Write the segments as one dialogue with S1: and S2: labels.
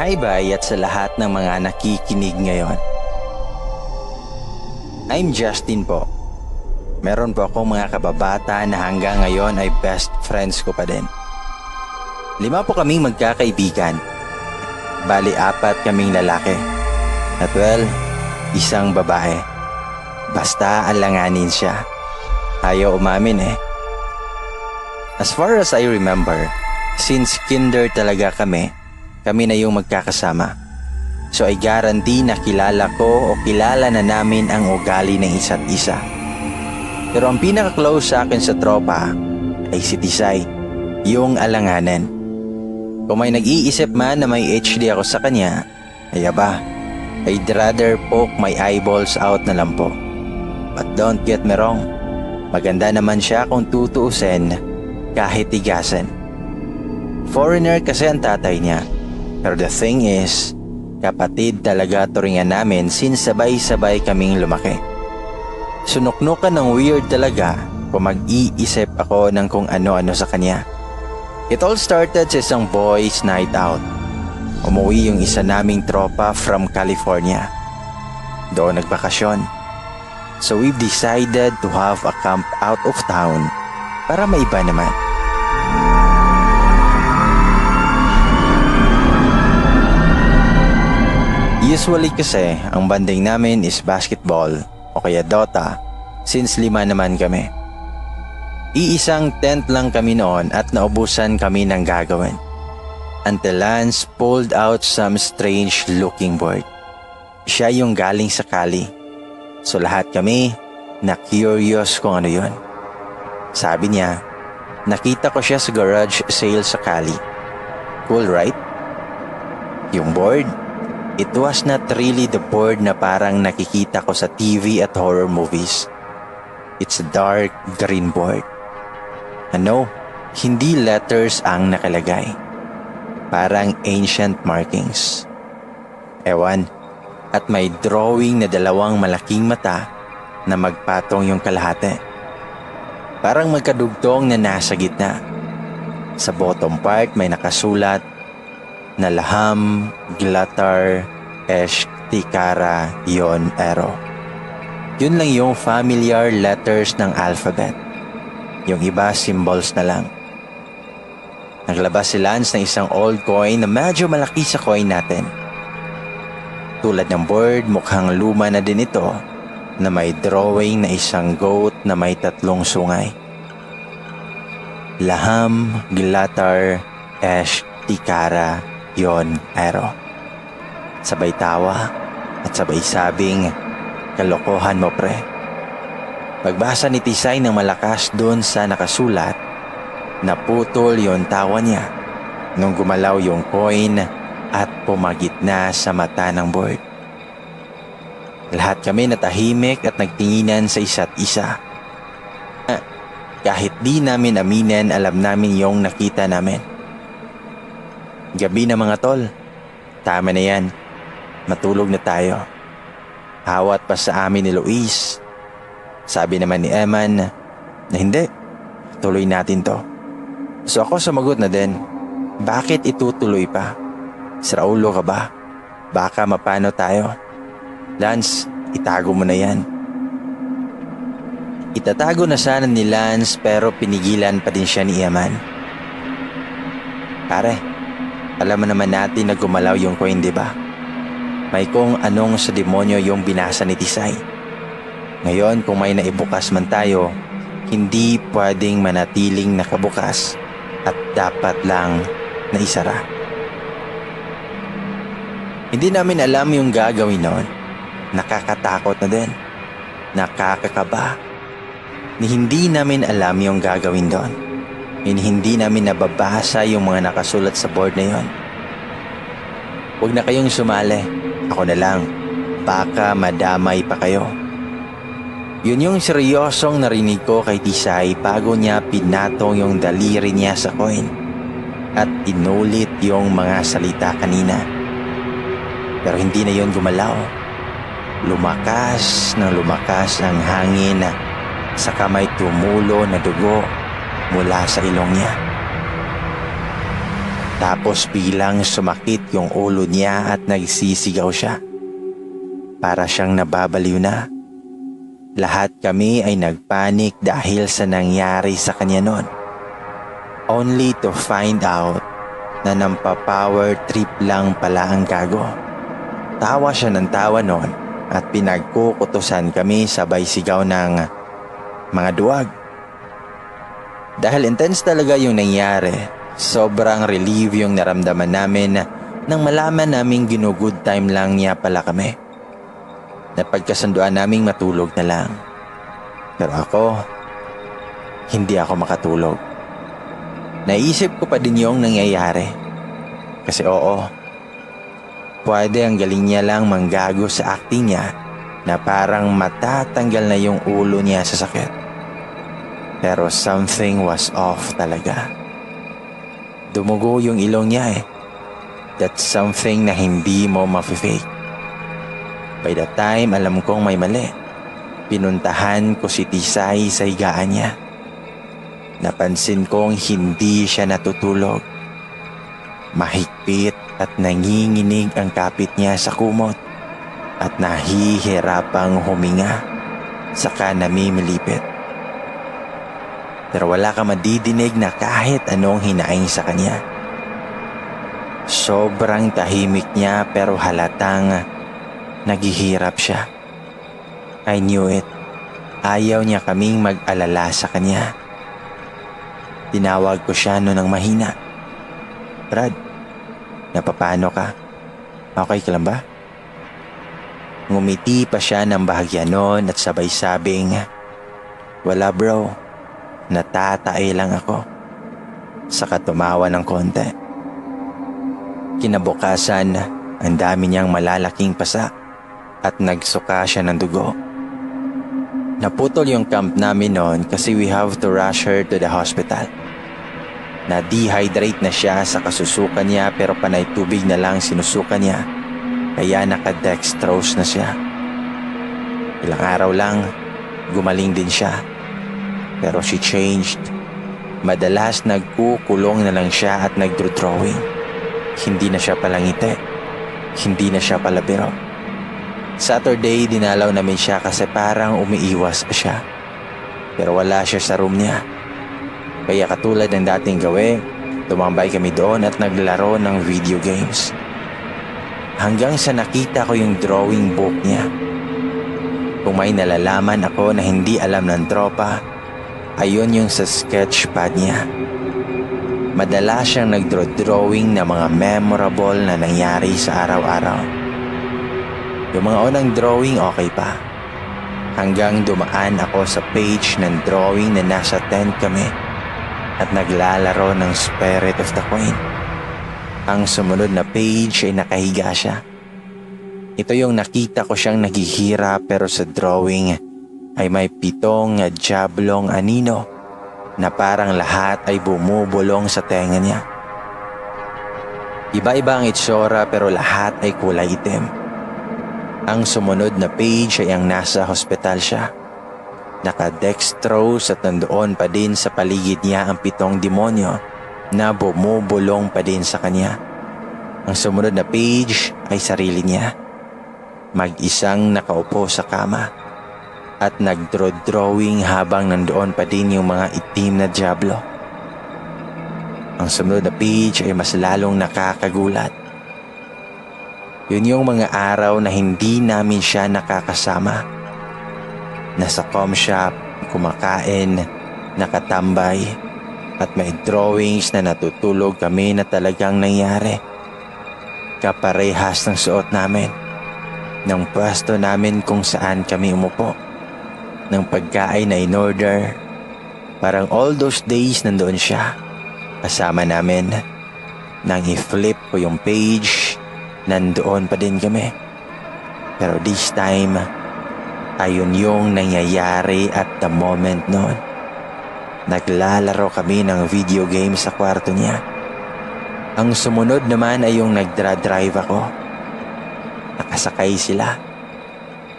S1: Hi bye at sa lahat ng mga nakikinig ngayon. I'm Justin po. Meron po akong mga kababata na hanggang ngayon ay best friends ko pa din. 5 po kaming magkakaibigan. Bali 4 kaming lalaki. At well, 1 babae. Basta alanganin siya. Ayaw umamin eh. As far as I remember, since kinder talaga kami na yung magkakasama. So I guarantee na kilala ko o kilala na namin ang ugali ng isa't isa. Pero ang pinaka-close sa akin sa tropa ay si Tisay, yung alanganan. Kung may nag-iisip man na may HD ako sa kanya, ay aba, I'd rather poke my eyeballs out na lang po. But don't get me wrong, maganda naman siya kung tutuusin kahit tigasan. Foreigner kasi ang tatay niya. Pero the thing is, kapatid talaga turingan namin since sabay-sabay kaming lumaki. Sunuknukan ng weird talaga kung mag-iisip ako ng kung ano-ano sa kanya. It all started sa isang boys night out. Umuwi yung isa naming tropa from California. Doon nagbakasyon. So we've decided to have a camp out of town para maiba naman. Usually kasi, ang banding namin is basketball o kaya Dota since 5 naman kami. Iisang tent lang kami noon at naubusan kami ng gagawin. Until Lance pulled out some strange looking board. Siya yung galing sa Cali. So lahat kami na curious kung ano yun. Sabi niya, nakita ko siya sa garage sale sa Cali. Cool right? Yung board? It was not really the board na parang nakikita ko sa TV at horror movies. It's a dark green board. Ano, hindi letters ang nakalagay. Parang ancient markings. Ewan, at may drawing na 2 malaking mata na magpatong yung kalahati. Parang magkadugtong na nasa gitna. Sa bottom part may nakasulat na laham, glatar, tikara, yon, ero. Yun lang yung familiar letters ng alphabet. Yung iba symbols na lang. Naglabas si Lance ng isang old coin na medyo malaki sa coin natin. Tulad ng board, mukhang luma na din ito na may drawing na isang goat na may 3 sungay. Laham, glatar, tikara, yon, ero. Sabay tawa at sabay sabing, kalokohan mo pre. Pagbasa ni Tisay ng malakas doon sa nakasulat, naputol yon tawa niya nung gumalaw yung coin at pumagitna sa mata ng board. Lahat kami natahimik at nagtinginan sa isa't isa. Kahit di namin aminin, alam namin yung nakita namin. Gabi na mga tol. Tama na yan. Matulog na tayo. Hawat pa sa amin ni Luis. Sabi naman ni Eman na hindi. Tuloy natin to. So ako sumagot na din. Bakit itutuloy pa? Sira ulo ka ba? Baka mapano tayo? Lance, itago mo na yan. Itatago na sana ni Lance pero pinigilan pa din siya ni Eman. Pare, alam mo naman natin na gumalaw yung coin, di ba? May kung anong sa demonyo yung binasa ni Tisay. Ngayon kung may naibukas man tayo, hindi pwedeng manatiling nakabukas at dapat lang na isara. Hindi namin alam yung gagawin noon. Nakakatakot na din. Nakakakaba. Hindi namin alam yung gagawin doon. Hindi namin nababasa yung mga nakasulat sa board na yon. Huwag na kayong sumali. Ako na lang. Baka madamay pa kayo. Yun yung seryosong narinig ko kay Tisay bago niya pinatong yung daliri niya sa coin at inulit yung mga salita kanina. Pero hindi na yun gumalaw. Lumakas ng lumakas ang hangin saka may tumulo na dugo mula sa ilong niya. Tapos bilang sumakit yung ulo niya at nagsisigaw siya. Para siyang nababaliw na. Lahat kami ay nagpanik dahil sa nangyari sa kanya noon. Only to find out na nampapower trip lang pala ang gago. Tawa siya ng tawa noon at pinagkukutusan kami sabay sigaw ng mga duwag. Dahil intense talaga yung nangyari, sobrang relief yung naramdaman namin nang malaman naming ginugood time lang niya pala kami. Napagkasunduan naming matulog na lang. Pero ako, hindi ako makatulog. Naisip ko pa din yung nangyayari. Kasi oo, pwede ang galing niya lang manggago sa acting niya na parang matatanggal na yung ulo niya sa sakit. Pero something was off talaga. Dumugo yung ilong niya eh. That's something na hindi mo ma-fake. By the time alam kong may mali, pinuntahan ko si Tisay sa higaan niya. Napansin kong hindi siya natutulog. Mahigpit at nanginginig ang kapit niya sa kumot at nahihirapang huminga saka namimilipit. Pero wala ka madidinig na kahit anong hinaing sa kanya. Sobrang tahimik niya pero halatang naghihirap siya. I knew it. Ayaw niya kaming mag-alala sa kanya. Tinawag ko siya noon ng mahina. Brad, napapano ka? Okay ka lang ba? Ngumiti pa siya ng bahagya noon at sabay sabing, wala bro, natatay lang ako. Saka tumawa ng konti. Kinabukasan, ang dami niyang malalaking pasa at nagsuka siya ng dugo. Naputol yung camp namin noon kasi we have to rush her to the hospital. Na-dehydrate na siya sa kasusukan niya pero panay tubig na lang sinusukan niya. Kaya naka-dextrose na siya. Ilang araw lang, gumaling din siya. Pero she changed. Madalas nagkukulong na lang siya at nagdrawing. Hindi na siya palangiti. Hindi na siya palabiro. Saturday, dinalaw namin siya kasi parang umiiwas siya. Pero wala siya sa room niya. Kaya katulad ng dating gawin, tumambay kami doon at naglaro ng video games. Hanggang sa nakita ko yung drawing book niya. Kung may nalalaman ako na hindi alam ng tropa, ayun yung sa sketchpad niya. Madalas siyang nagdrawing ng mga memorable na nangyari sa araw-araw. Yung mga unang drawing okay pa. Hanggang dumaan ako sa page ng drawing na nasa tent kami at naglalaro ng Spirit of the Queen. Ang sumunod na page ay nakahiga siya. Ito yung nakita ko siyang naghihirap pero sa drawing ay may 7 jablong anino na parang lahat ay bumubulong sa tenga niya. Iba-iba ang itsura pero lahat ay kulay itim. Ang sumunod na page ay ang nasa hospital siya. Naka-dextrose at nandoon pa din sa paligid niya ang 7 demonyo na bumubulong pa din sa kanya. Ang sumunod na page ay sarili niya. Mag-isang nakaupo sa kama at nagdrawing habang nandoon pa din yung mga itim na diablo. Ang sumunod na page ay mas lalong nakakagulat. Yun yung mga araw na hindi namin siya nakakasama. Nasa com shop, kumakain, nakatambay, at may drawings na natutulog kami na talagang nangyari. Kaparehas ng suot namin, ng pwesto namin kung saan kami umupo, ng pagkain na in order. Parang all those days nandoon siya, kasama namin. Nang i-flip ko yung page, nandoon pa din kami. Pero this time, ayun yung nangyayari at the moment noon. Naglalaro kami ng video game sa kwarto niya. Ang sumunod naman ay yung nagdra-drive ako. Nakasakay sila.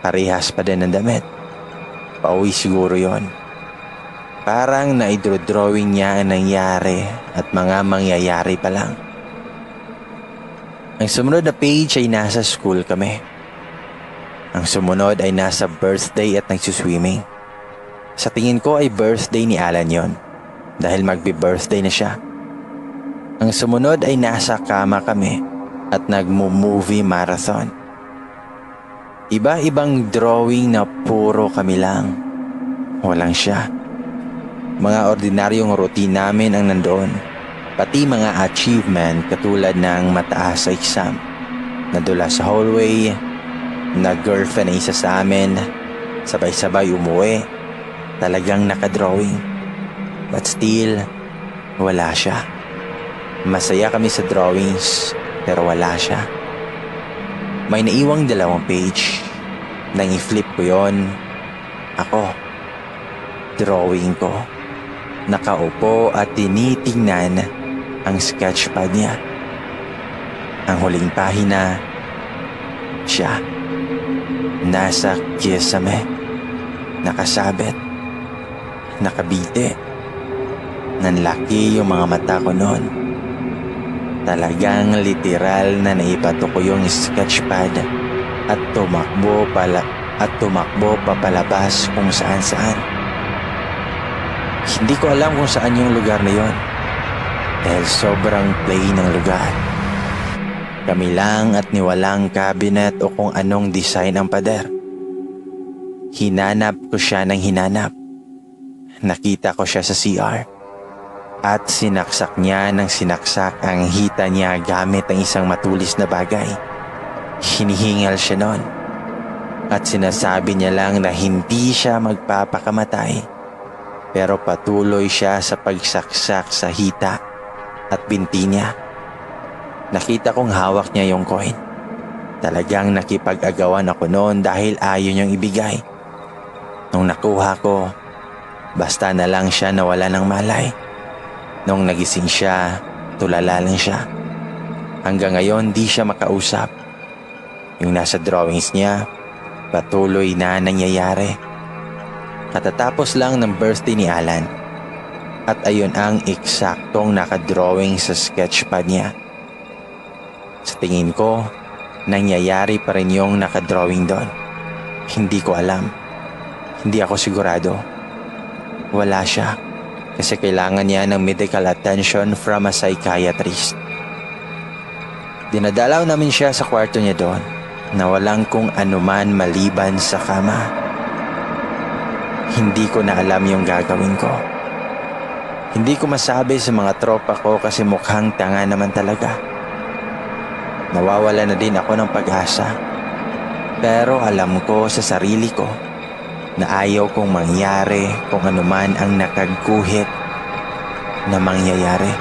S1: Parehas pa din ang damit. Pauwi siguro yon. Parang naidro-drawing niya ang nangyari at mga mangyayari pa lang. Ang sumunod na page ay nasa school kami. Ang sumunod ay nasa birthday at nagsuswimming. Sa tingin ko ay birthday ni Alan yon dahil magbi-birthday na siya. Ang sumunod ay nasa kama kami at nagmo-movie marathon. Iba-ibang drawing na puro kami lang. Walang siya. Mga ordinaryong routine namin ang nandoon. Pati mga achievement katulad ng mataas sa exam. Nadula sa hallway, nag-girlfriend na isa sa amin, sabay-sabay umuwi, talagang nakadrawing. But still, wala siya. Masaya kami sa drawings, pero wala siya. May naiwang 2 page. Nang i-flip ko yon, ako. Drawing ko. Nakaupo at tinitingnan ang sketchpad niya. Ang huling pahina, siya. Nasa kisame. Nakasabit. Nakabite. Nanlaki yung mga mata ko noon. Talagang literal na naipato ko yung sketchpad at tumakbo papalabas kung saan-saan. Hindi ko alam kung saan yung lugar na yon dahil sobrang plain ng lugar. Kami lang at niwalang cabinet o kung anong design ang pader. Hinanap ko siya ng hinanap. Nakita ko siya sa CR. At sinaksak niya ng sinaksak ang hita niya gamit ang isang matulis na bagay. Hinihingal siya noon. At sinasabi niya lang na hindi siya magpapakamatay. Pero patuloy siya sa pagsaksak sa hita at binti niya. Nakita kong hawak niya yung coin. Talagang nakipag-agawan ako noon dahil ayaw niyang ibigay. Nung nakuha ko, basta na lang siya nawala ng malay. Nung nagising siya, tulala lang siya. Hanggang ngayon di siya makausap. Yung nasa drawings niya, patuloy na nangyayari. Katatapos lang ng birthday ni Alan. At ayun ang eksaktong nakadrawing sa sketchpad niya. Sa tingin ko, nangyayari pa rin yung nakadrawing doon. Hindi ko alam. Hindi ako sigurado. Wala siya. Kasi kailangan niya ng medical attention from a psychiatrist. Dinadalaw namin siya sa kwarto niya doon na walang kung anuman maliban sa kama. Hindi ko na alam yung gagawin ko. Hindi ko masabi sa mga tropa ko kasi mukhang tanga naman talaga. Nawawala na din ako ng pag-asa. Pero alam ko sa sarili ko na ayaw kong mangyari kung anuman ang nakagkuhit na mangyayari.